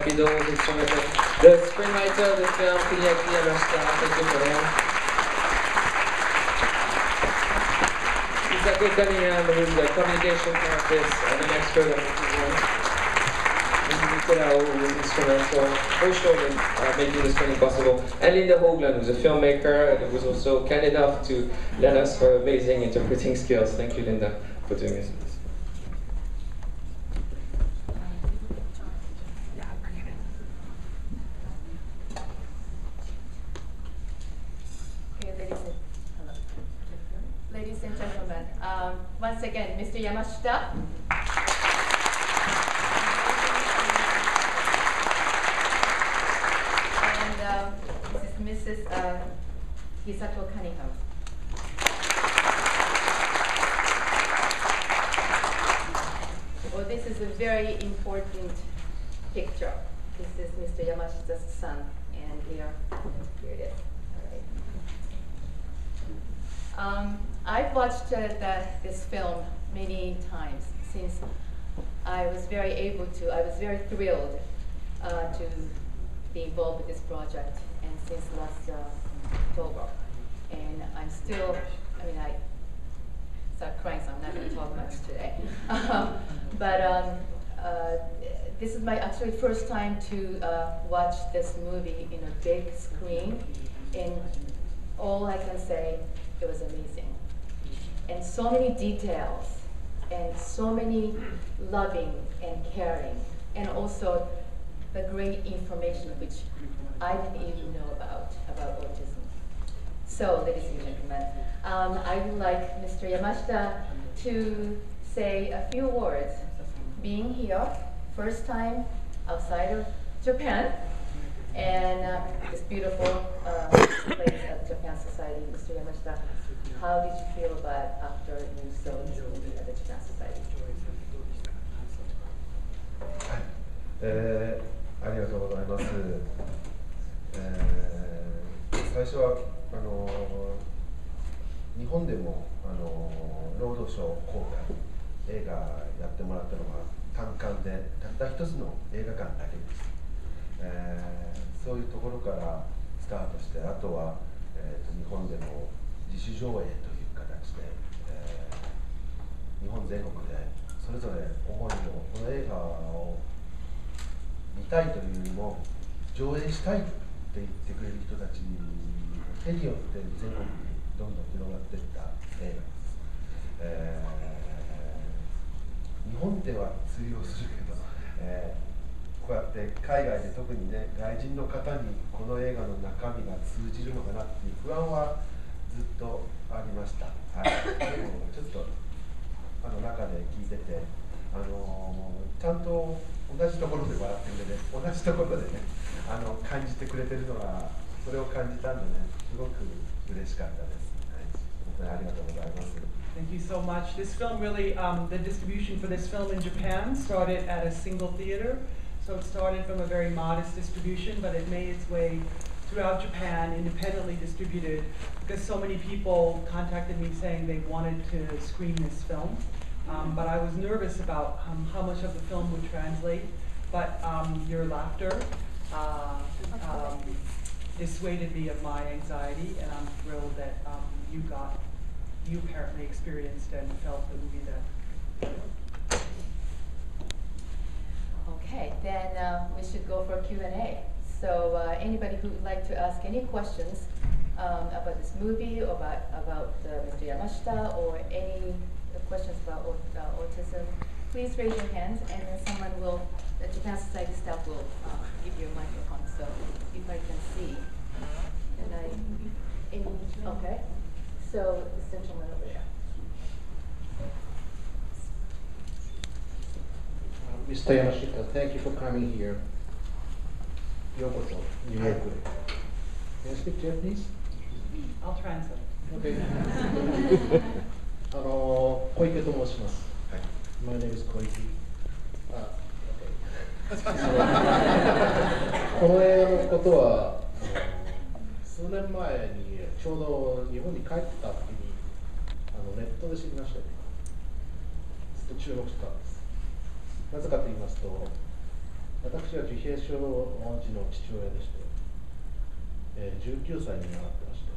ビドを務めて The screenwriter of the film 国明山下 Thank you for that. Isaac Kanian, who's the communication therapist and an expert on Nicolau, who was instrumental for sure in making this training possible, and Linda Hoagland, who's a filmmaker and was also kind enough to lend us her amazing interpreting skills. Thank you, Linda, for doing this. Ladies and gentlemen, once again, Mr. Yamashita. And this is Mrs. Hisato Cunningham. Well, this is a very important picture. This is Mr. Yamashita's son, and here it is. I've watched this film many times since I was very thrilled to be involved with this project, and since last October. And I'm still, I start crying, so I'm not going to talk much today. But this is my actually first time to watch this movie in a big screen, and all I can say, it was amazing. And so many details, and so many loving and caring, and also the great information which I didn't even know about autism. So, ladies and gentlemen, I would like Mr. Yamashita to say a few words. Being here, first time outside of Japan, and this beautiful place at Japan Society. Mr. Yamashita, how did you feel about after you saw this movie at the Japan Society? ありがとうございます。最初は日本でも労働省公開映画やってもらったのが単館でたった一つの映画館だけです。そういうところからスタートして、あとは、日本でも自主上映という形で、日本全国でそれぞれ思いをこの映画を見たいというよりも上映したいって言ってくれる人たちの手によって全国にどんどん広がっていった映画です。日本では通用するけど、こうやって海外で特にね、外人の方にこの映画の中身が通じるのかなっていう不安はずっとありました。はい、でもちょっと中で聞いてて、ちゃんと同じところで笑ってくれて、同じところでね、感じてくれてるのが、それを感じたんでね、すごく嬉しかったです。はい、本当にありがとうございます。Thank you so much. This film really, the distribution for this film in Japan started at a single theater. So it started from a very modest distribution, but it made its way throughout Japan, independently distributed, because so many people contacted me saying they wanted to screen this film. But I was nervous about how much of the film would translate, but your laughter dissuaded me of my anxiety, and I'm thrilled that you apparently experienced and felt the movie that. Okay, then we should go for Q&A. So anybody who would like to ask any questions about this movie, or about Mr. Yamashita, or any questions about autism, please raise your hands, and then someone will, the Japan Society staff will give you a microphone, so if I can see. Okay, so this gentleman over there. Mr. Yamashita, thank you for coming here. Yokoso, New York. Can you speak Japanese? I'll translate. Okay. 小池と申します。My name is 小池。この映画のことは数年前にちょうど日本に帰ってた時にネットで知りましたよ。ずっと注目してたんです。なぜかと言いますと、私は自閉症児の父親でして、19歳になってまして、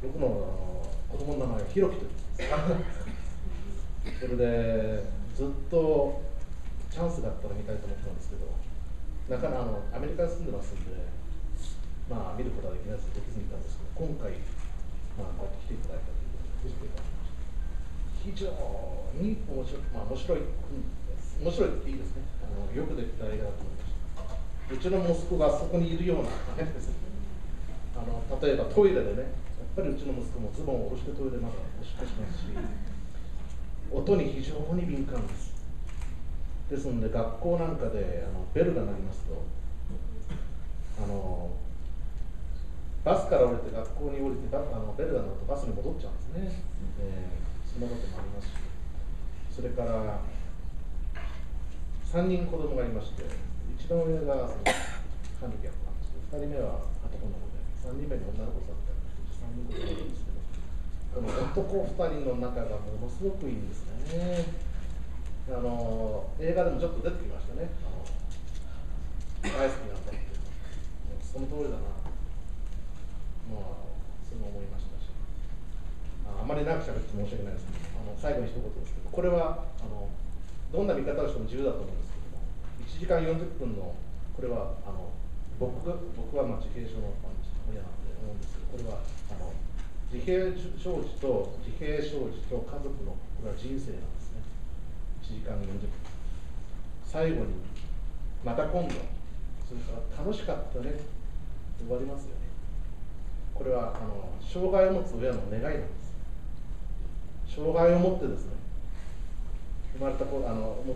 僕の子供の名前はひろきと言います。それでずっとチャンスがあったら見たいと思ってたんですけど、なかなかアメリカに住んでますんで、まあ見ることはできずにいたんですけど、今回、まあ、こうやって来ていただいたということで、見せていただきました。非常に面白い、まあ、面白いっていいですね。よくできた映画だと思いました。うちの息子がそこにいるような感じです。例えばトイレでね、やっぱりうちの息子もズボンを下ろしてトイレまでおしっこしますし、音に非常に敏感です。ですので学校なんかでベルが鳴りますと、バスから降りて学校に降りてベルが鳴るとバスに戻っちゃうんですね。そんなこともありますし、それから3人子供がいまして、一番上がハンディキャップなんですけど、2人目は男の子で、3人目に女の子だったりして、3人子供がいるんですけど、この男2人の仲がものすごくいいんですね。映画でもちょっと出てきましたね。大好きなんだって、その通りだな、まあ、そう思いましたし、あまり長く喋って申し訳ないですけど、最後に一言ですけど、これはどんな見方をしても自由だと思うんですけども、1時間40分の、これは僕はまあ自閉症の親なんで思うんですけど、これは自閉症児と家族のこれは人生なんですね。1時間40分。最後にまた今度、それから楽しかったねって終わりますよね。これは障害を持つ親の願いなんです。障害を持ってですね、生まれた持っ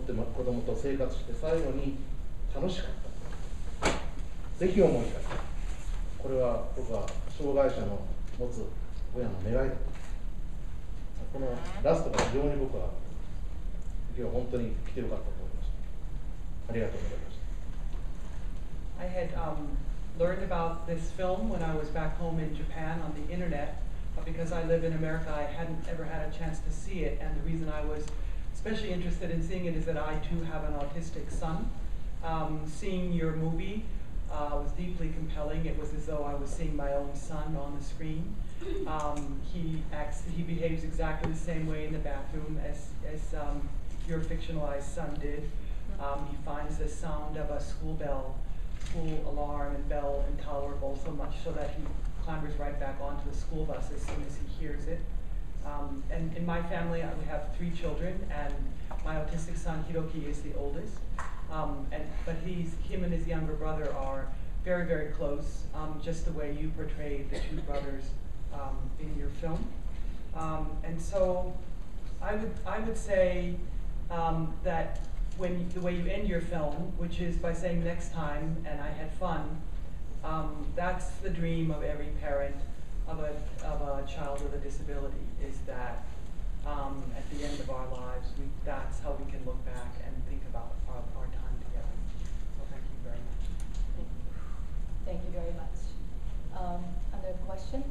て子供と生活して最後に楽しかった。ぜひ思い出した。これは僕は障害者の持つ親の願いだと。このラストが非常に僕は今日本当に来てよかったと思いました。ありがとうございました。I had learned about this film when I was back home in Japan on the internet, but because I live in America, I hadn't ever had a chance to see it, and the reason I was especially interested in seeing it is that I too have an autistic son. Seeing your movie was deeply compelling. It was as though I was seeing my own son on the screen. He behaves exactly the same way in the bathroom as your fictionalized son did. He finds the sound of a school alarm and bell intolerable so much so that he clambers right back onto the school bus as soon as he hears it. And in my family, we have 3 children, and my autistic son Hiroki is the oldest. But him and his younger brother are very, very close, just the way you portrayed the 2 brothers in your film. And so I would say that the way you end your film, which is by saying next time, and I had fun, that's the dream of every parent of a child with a disability, is that at the end of our lives, that's how we can look back and think about our time together. So thank you very much. Thank you very much. Another question?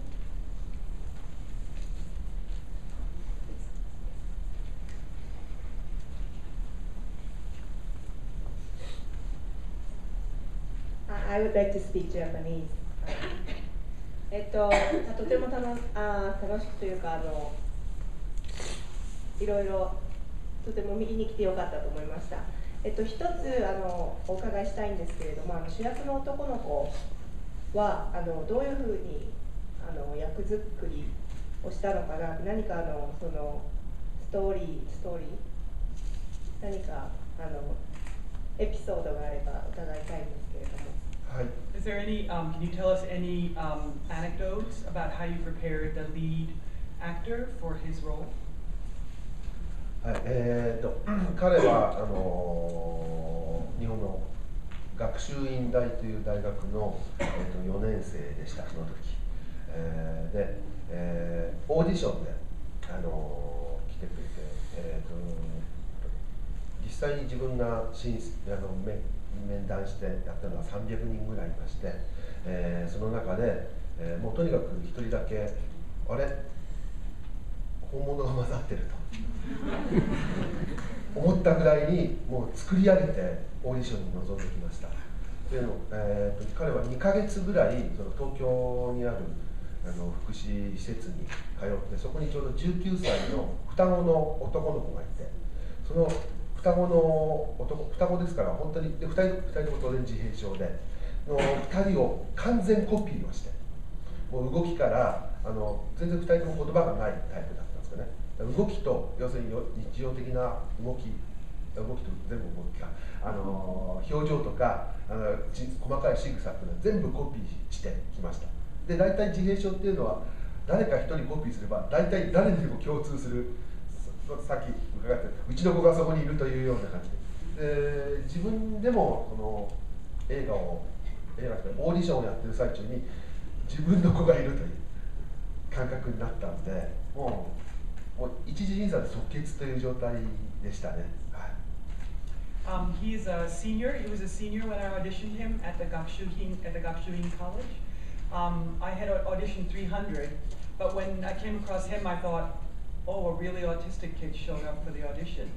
I would like to speak Japanese. とても楽しくというかいろいろとても見に来てよかったと思いました。一つお伺いしたいんですけれども、主役の男の子はどういうふうに役作りをしたのかな、何かそのストーリー何かエピソードがあれば伺いたいんですけれども。Is there any, can you tell us any anecdotes about how you prepared the lead actor for his role? はい、彼は日本の学習院大という大学の、4年生でした、その時。で、オーディションで来てくれて、実際に自分が面談してやったのが300人ぐらいいまして、その中で、もうとにかく1人だけあれ本物が混ざってると思ったぐらいにもう作り上げてオーディションに臨んできました。で彼は2ヶ月ぐらいその東京にある福祉施設に通って、そこにちょうど19歳の双子の男の子がいて、その双子ですから本当に2人とも当然自閉症で2人を完全コピーをして、もう動きから全然2人とも言葉がないタイプだったんですかね。動きと要するに日常的な動きと全部動きか表情とか細かい仕草っていうのは全部コピーしてきました。で大体自閉症っていうのは誰か一人コピーすれば大体誰にでも共通する、さっき伺ってうちの子がそこにいるというような感じで、自分でもその映画オーディションをやってる最中に自分の子がいるという感覚になったんで、もう一次審査で即決という状態でしたね。He's a senior. He was a senior when I auditioned him at the Gakushuhin College. I had auditioned 300, but when I came across him, I thought, oh, a really autistic kid showed up for the audition.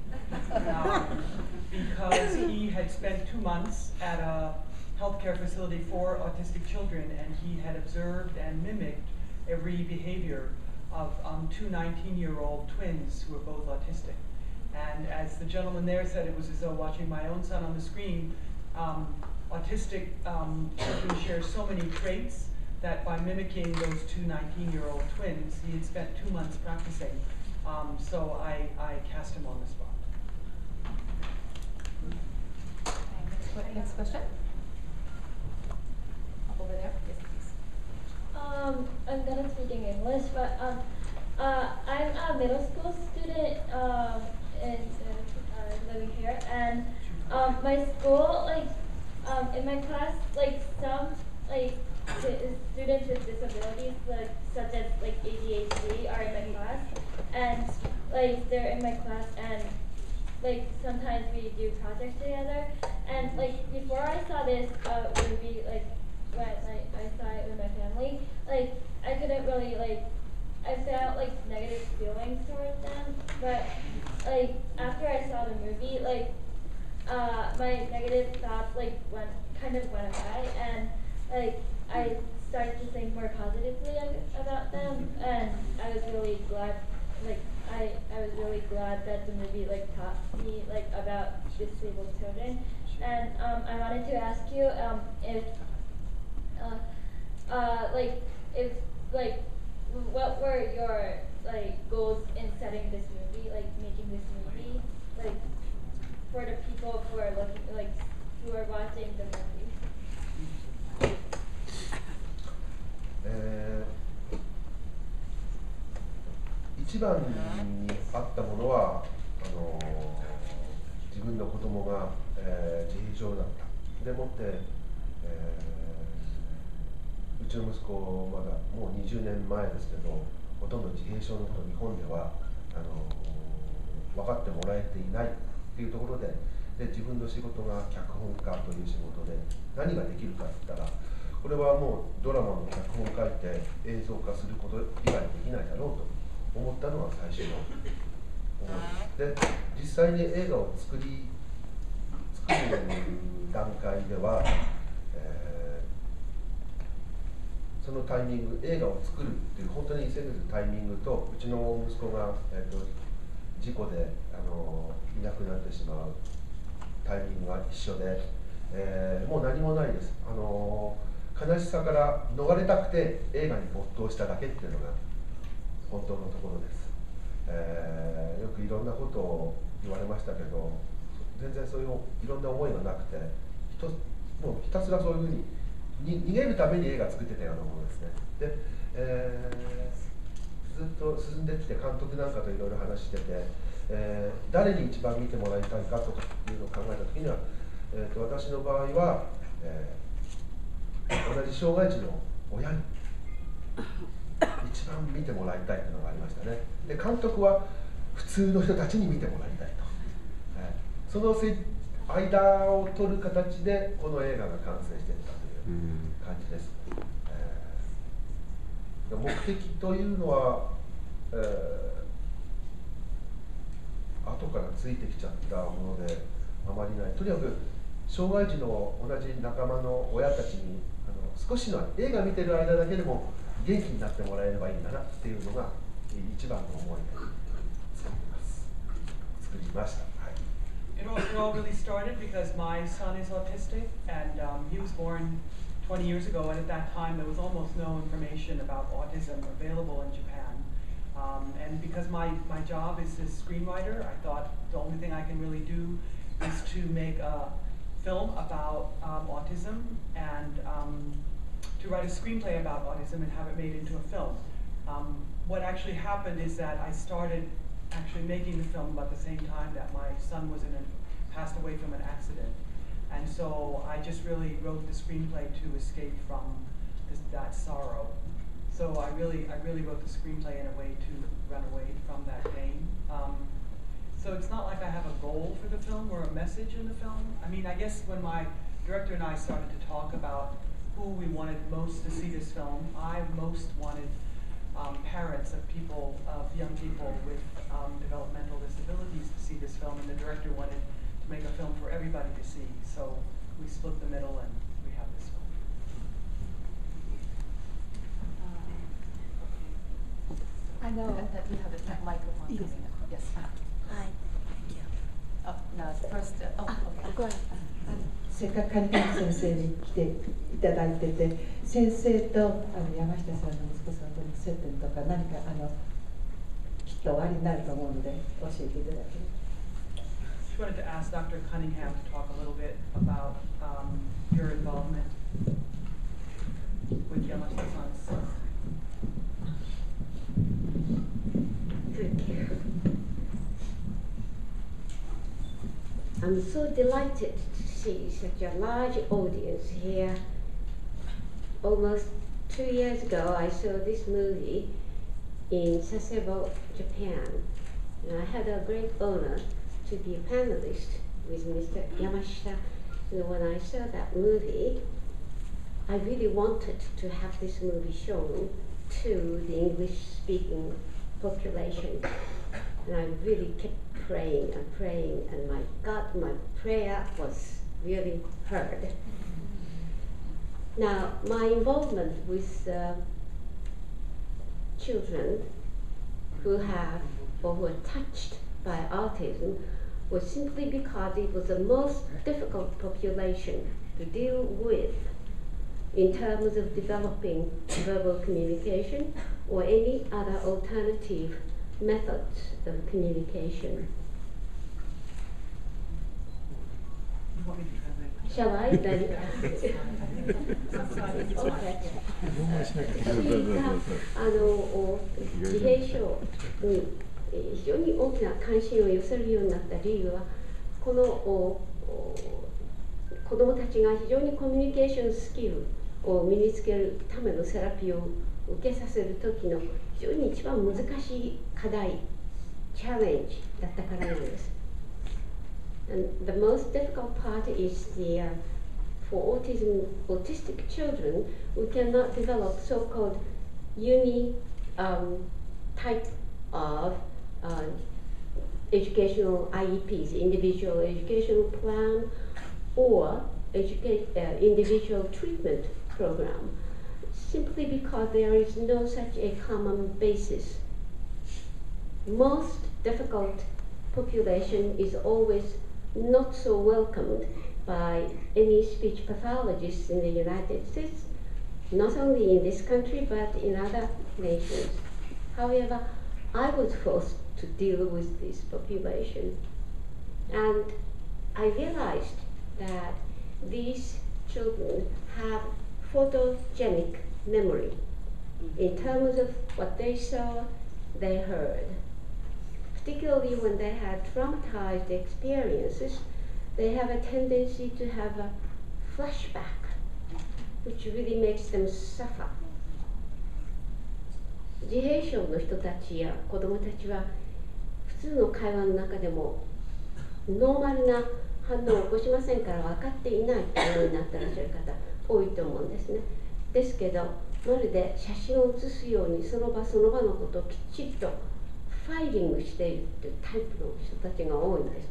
Because he had spent 2 months at a healthcare facility for autistic children, and he had observed and mimicked every behavior of 2 19-year-old twins who were both autistic. And as the gentleman there said, it was as though watching my own son on the screen. Autistic children share so many traits that by mimicking those 2 19-year-old twins, he had spent 2 months practicing. So I cast him on the spot. Okay, next question. Over there, yes, please. I'm gonna speak in English, but I'm a middle school student living here, and my school, in my class, some students with disabilities, such as ADHD, are in my class, and they're in my class, and sometimes we do projects together. And before I saw this movie, when I saw it with my family, I couldn't really I felt negative feelings towards them, but after I saw the movie, my negative thoughts went away, and I started to think more positively about them, and I was really glad I was really glad that the movie taught me about disabled children. And I wanted to ask you what were your goals in setting this movie, making this movie, for the people who are looking, who are watching the movie? 一番にあったものは自分の子供が、自閉症だった。でもって、うちの息子まだもう20年前ですけど、ほとんど自閉症のことを日本では分かってもらえていないっていうところで、自分の仕事が脚本家という仕事で何ができるかって言ったら、これはもうドラマの脚本を書いて映像化すること以外できないだろうと思ったのが最初の思いです。で、実際に映画を作る段階では、そのタイミング、映画を作るっていう本当に急ぐタイミングと、うちの息子が、事故でいなくなってしまうタイミングが一緒で、もう何もないです。悲しさから逃れたくて映画に没頭しただけっていうのが本当のところです。よくいろんなことを言われましたけど、全然そういういろんな思いがなくて、もうひたすらそういうふうに逃げるために映画作ってたようなものですね。で、ずっと進んできて監督なんかといろいろ話してて、誰に一番見てもらいたいかとかいうのを考えたときには、私の場合は、同じ障害児の親に一番見てもらいたいというのがありましたね。で、監督は普通の人たちに見てもらいたいと、その間を取る形でこの映画が完成していったという感じです。目的というのは、後からついてきちゃったものであまりない。とにかく障害児の同じ仲間の親たちに少しの映画見てる間だけでも元気になってもらえればいいんだなっていうのが一番の思いで作りました。It all really started because my son is autistic, and he was born 20 years ago, and at that time there was almost no information about autism available in Japan. And because my job is a screenwriter, I thought the only thing I can really do is to make a film about autism and to write a screenplay about autism and have it made into a film. What actually happened is that I started actually making the film about the same time that my son was passed away from an accident. And so I just really wrote the screenplay to escape from that sorrow. So I really wrote the screenplay in a way to run away from that pain. So it's not like I have a goal for the film or a message in the film. I mean, I guess when my director and I started to talk about who we wanted most to see this film, I most wanted parents of young people with developmental disabilities to see this film, and the director wanted to make a film for everybody to see. So we split the middle and we have this film. I know that we have a microphone coming up. Yes. Hi. Thank you. Oh, no, first. Okay. Go ahead. せっかくカニカニ先生に来ていただいてて、先生と山下さんの息子さんとの接点とか何かきっとおありになると思うので教えていただけます。Just wanted to ask Dr. Cunningham to talk a little bit about your involvement with Yamashita-san's. Thank you. I'm so delighted to see such a large audience here. Almost 2 years ago, I saw this movie in Sasebo, Japan. And I had a great honor to be a panelist with Mr. Yamashita. And when I saw that movie, I really wanted to have this movie shown to the English-speaking population. And I really kept praying and praying, and my God, my prayer was really heard. Now, my involvement with children who have or who are touched by autism was simply because it was the most difficult population to deal with in terms of developing verbal communication or any other alternative methods of communication. You want me to translate? Shall I then? Okay. 自閉症に非常に大きな関心を寄せるようになった理由は、この子どもたちが非常にコミュニケーションスキルを身につけるためのセラピーを受けさせる時の非常に一番難しい課題、チャレンジだったからなんです。And the most difficult part is for autistic children, we cannot develop so-called type of educational IEPs, individual educational plan, or individual treatment program, simply because there is no such a common basis. Most difficult population is always not so welcomed by any speech pathologists in the United States, not only in this country but in other nations. However, I was forced to deal with this population, and I realized that these children have photogenic memory in terms of what they saw, they heard. Particularly when they had traumatized experiences, they have a tendency to have a flashback, which really makes them suffer. 自閉症の人たちや子どもたちは普通の会話の中でもノーマルな反応を起こしませんから分かっていないというようになっていらっしゃる方多いと思うんですね。ですけど、まるで写真を写すようにその場その場のことをきっちりとファイリングしているというタイプの人たちが多いんです。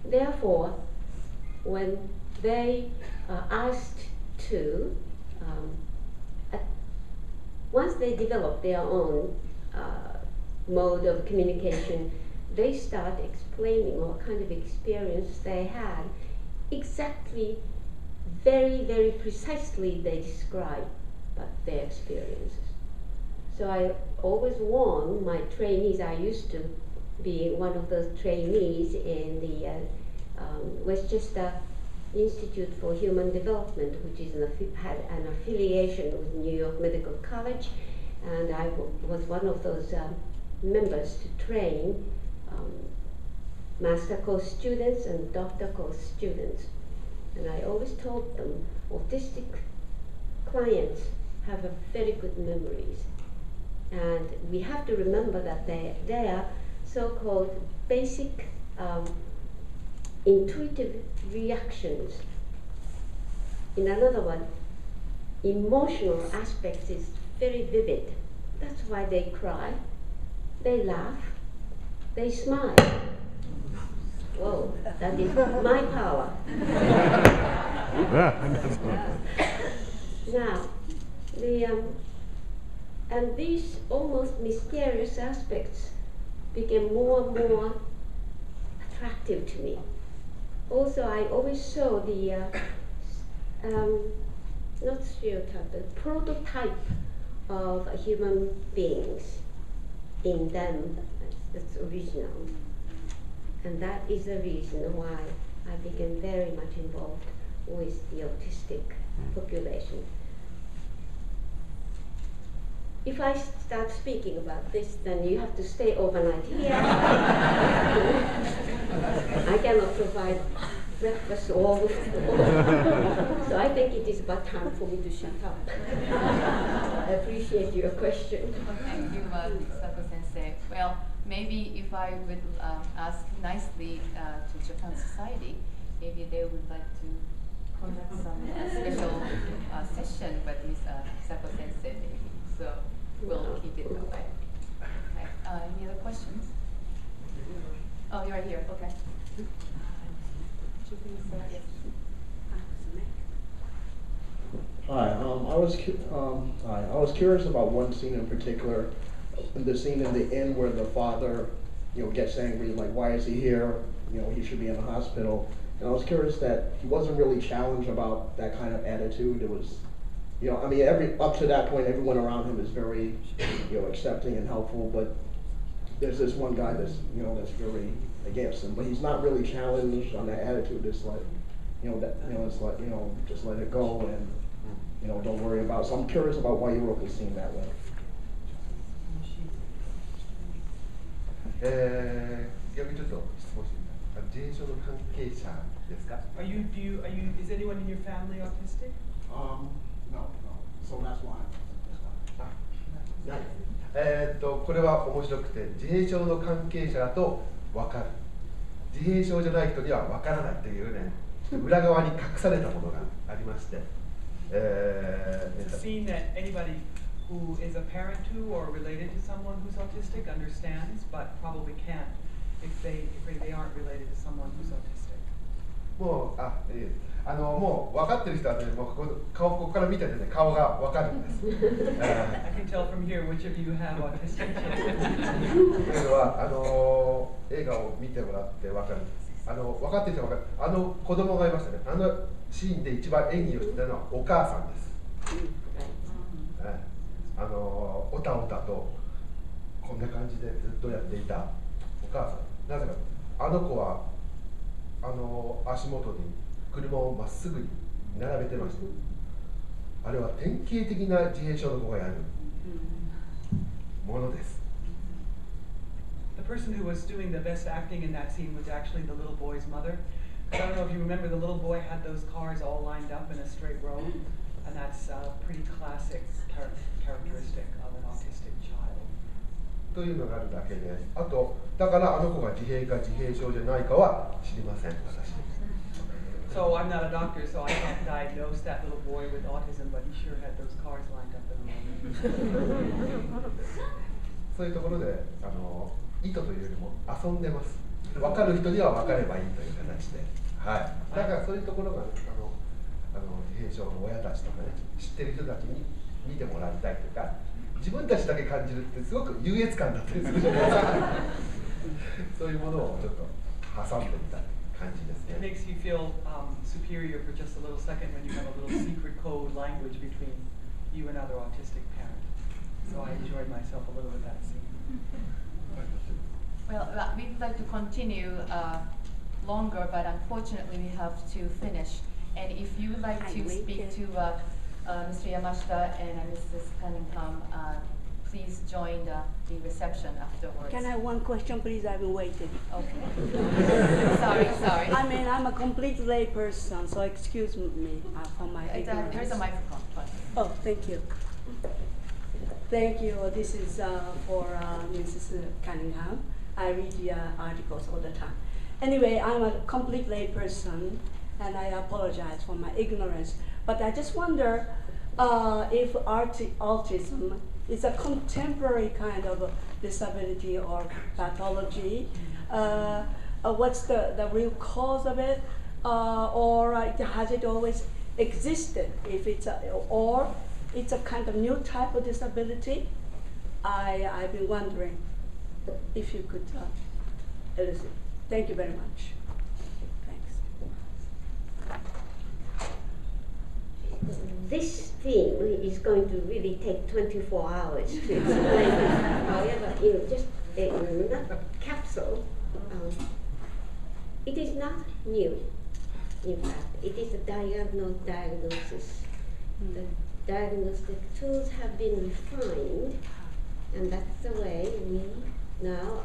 Therefore, when they are asked to, once they develop their own mode of communication, they start explaining what kind of experience they had. Exactly, very, very precisely they describe their experiences. So I always warn my trainees. I used to be one of those trainees in the Westchester Institute for Human Development, which is had an affiliation with New York Medical College, and I was one of those members to train master course students and doctor course students. And I always told them autistic clients have a very good memories, and we have to remember that they are so-called basic intuitive reactions. In another one, emotional aspect is very vivid. That's why they cry, they laugh, they smile. Whoa, that is my power. Now, and these almost mysterious aspects became more and more attractive to me. Also, I always saw the, not stereotype, the prototype of human beings in them. That's original. And that is the reason why I became very much involved with the autistic population. If I start speaking about this, then you have to stay overnight here. I cannot provide breakfast all so I think it is about time for me to shut up. I appreciate your question. Thank you, Sato-sensei. Well, maybe if I would ask nicely to Japan Society, maybe they would like to conduct some special session with Ms. Sato-sensei, maybe. So we'll keep it that way. Okay. Any other questions? Oh, you're right here. Okay. Yes. Hi. I was curious about one scene in particular, the scene in the inn where the father, gets angry, like, why is he here? He should be in the hospital. And I was curious that he wasn't really challenged about that kind of attitude. It was, up to that point, everyone around him is very, accepting and helpful. But there's this one guy that's, that's very against him. But he's not really challenged on that attitude. It's like, it's like, just let it go and, don't worry about it. So I'm curious about why you wrote the scene that way. 逆にちょっと質問してみたい。自閉症の関係者ですか？ Is anyone in your family autistic? No. So that's why. これは面白くて、自閉症の関係者だと分かる。自閉症じゃない人には分からないというね、裏側に隠されたものがありまして。It's a scene that anybody who is a parent to or related to someone who's autistic understands, but probably can't if they aren't related to someone who's autistic. もう分かってる人はね、もうここから見ててね、顔が分かるんです。I can tell from here which of you have autistic children. というのは映画を見てもらって分かるんです。分かってる人は分かる。子供がいましたね。シーンで一番演技をしてたのはお母さんです。おたおたとこんな感じでずっとやっていたお母さん。なぜか子は足元に車をまっすぐに並べてました。あれは典型的な自閉症の子がやるものです。The person who was doing the best acting in that scene was actually the little boy's mother. I don't know if you remember, the little boy had those cars all lined up in a straight row, and that's a pretty classic characteristic of an autistic child. というのがあるだけで、あとだから子が自閉か自閉症じゃないかは知りません、私。So I'm not a doctor, so I can't diagnose that little boy with autism, but he sure had those cars lined up in a row. そういうところで意図というよりも遊んでます。分かる人には分かればいいという形で。はい、だからそういうところがね、閉所の親たちとかね、知ってる人たちに見てもらいたいとか、自分たちだけ感じるってすごく優越感だったりするじゃないですか。そういうものをちょっと挟んでみたい感じですね。It makes you feel superior for just a little second when you have a little secret code language between you and other autistic parents. So I enjoyed myself a little with that scene. Well, we'd like to continue longer, but unfortunately we have to finish. And if you would like to speak to Mr. Yamashita and Mrs. Cunningham, please join the reception afterwards. Can I have one question, please? I've been waiting. Okay. Sorry. I mean, I'm a complete lay person, so excuse me for my ignorance. There's a microphone. Oh, thank you. Thank you. This is for Mrs. Cunningham. I read the articles all the time. Anyway, I'm a complete lay person, and I apologize for my ignorance. But I just wonder if autism is a contemporary kind of disability or pathology. What's the real cause of it? Or has it always existed? If it's or it's a kind of new type of disability? I've been wondering if you could elucidate. Thank you very much. This theme is going to really take 24 hours to explain. However, just a capsule. It is not new. In fact, it is a diagnosis. The diagnostic tools have been refined, and that's the way we now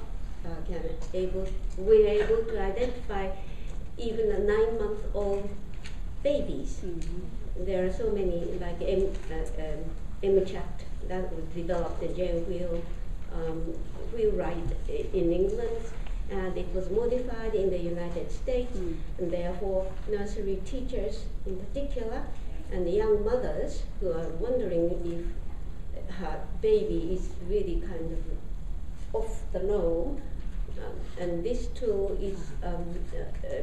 we're able to identify even a 9-month-old babies. There are so many, like MCHAT that was developed in Jane Wheelwright in England, and it was modified in the United States, and therefore nursery teachers in particular, and young mothers who are wondering if her baby is really kind of off the norm, and this tool is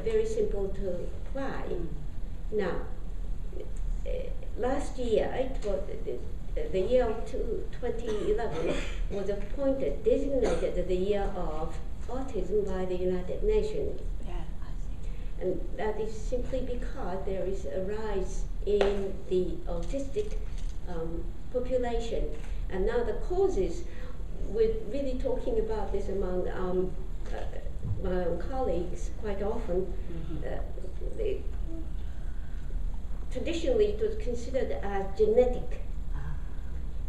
very simple to apply. Now, last year, it was the year of 2011 was designated the year of autism by the United Nations. Yeah, I see. And that is simply because there is a rise in the autistic population. And now the causes, we're really talking about this among my own colleagues quite often. Traditionally, it was considered as genetic,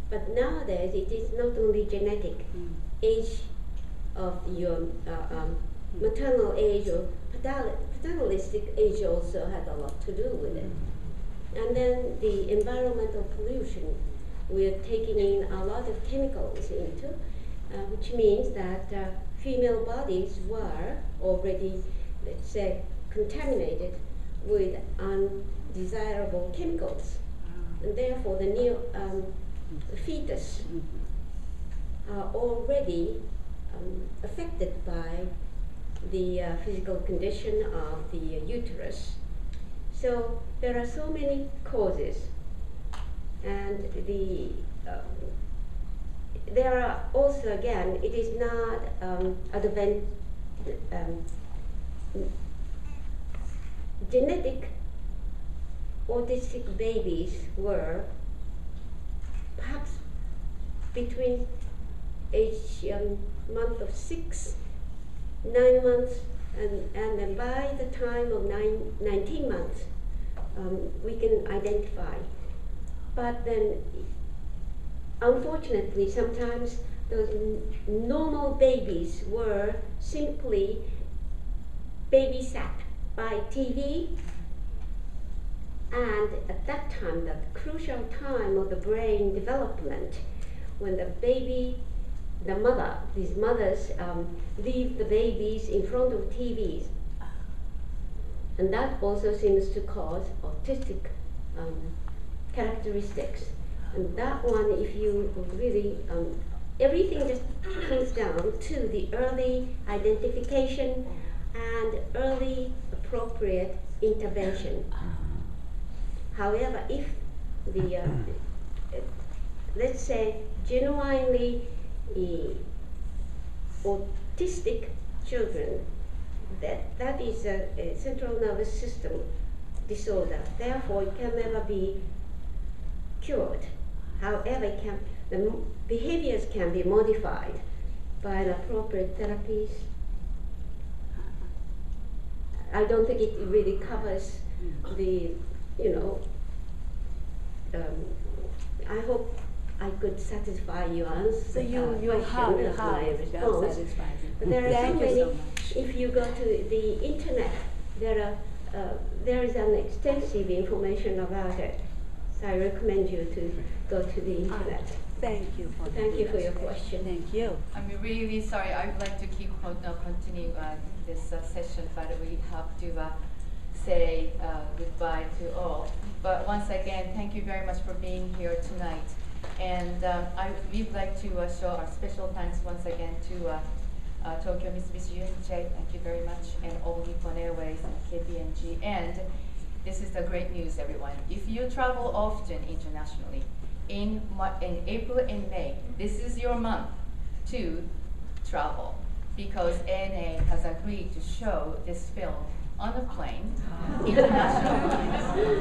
but nowadays it is not only genetic. Age of your maternal age or paternalistic age also had a lot to do with it. And then the environmental pollution, we're taking in a lot of chemicals into, which means that female bodies were already, let's say, contaminated with undesirable chemicals, and therefore the new fetus are already affected by the physical condition of the uterus. So there are so many causes, and there are also, again, it is not genetic autistic babies were perhaps between age month of 6, 9 months, and then by the time of 19 months, we can identify. But then, unfortunately, sometimes those normal babies were simply babysat by TV, and at that time, that crucial time of the brain development, when these mothers leave the babies in front of TVs, and that also seems to cause autistic characteristics. And that one, if you really, everything just comes down to the early identification and early appropriate intervention. However, if the let's say genuinely autistic children, that is a central nervous system disorder. Therefore, it can never be cured. However, the behaviors can be modified by appropriate therapies. I don't think it really covers the, I hope I could satisfy your answer. So you have my response. But there are so many. If you go to the internet, there is an extensive information about it. So I recommend you to go to the internet. Thank you for your question. Thank you. I'm really sorry. I would like to keep continue this session, but we have to say goodbye to all. But once again, thank you very much for being here tonight. And we'd like to show our special thanks once again to Tokyo Mitsubishi UFJ, thank you very much, and All Nippon Airways and KPMG. And this is the great news, everyone. If you travel often internationally, in April and May, this is your month to travel, because ANA has agreed to show this film on a plane, internationally.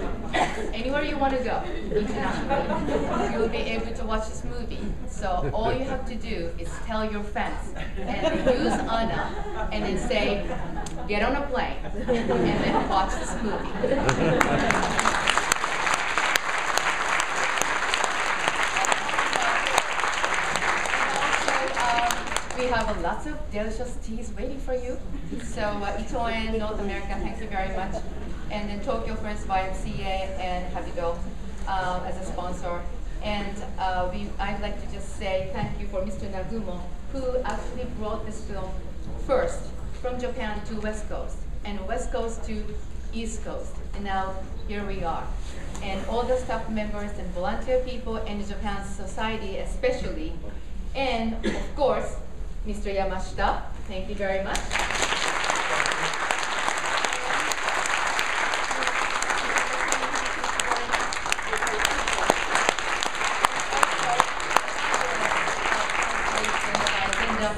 Anywhere you want to go, internationally, you'll be able to watch this movie. So all you have to do is tell your friends and use ANA and then say, get on a plane, and then watch this movie. We have lots of delicious teas waiting for you. So Itoen, North America, thank you very much. And then Tokyo Friends YMCA and Habido as a sponsor. And I'd like to just say thank you for Mr. Nagumo, who actually brought this film first from Japan to West Coast, and West Coast to East Coast. And now here we are. And all the staff members and volunteer people and the Japan Society especially. And of course, Mr. Yamashita, thank you very much.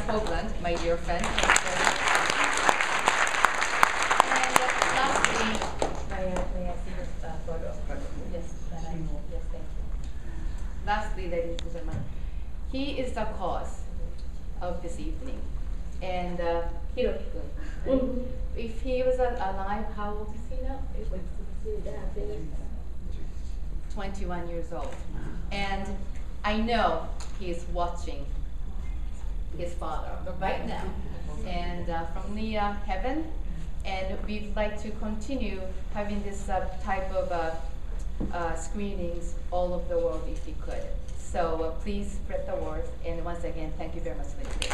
Hoagland, my dear friend. And lastly, may I see this photo? Yes, thank you. Lastly, ladies and gentlemen, he is the cause of this evening. And Hiroki-kun, if he was alive, how old is he now? 21 years old. And I know he is watching his father right now, and from the heaven, and we'd like to continue having this type of screenings all over the world if we could. So please spread the word, and once again, thank you very much, ladies.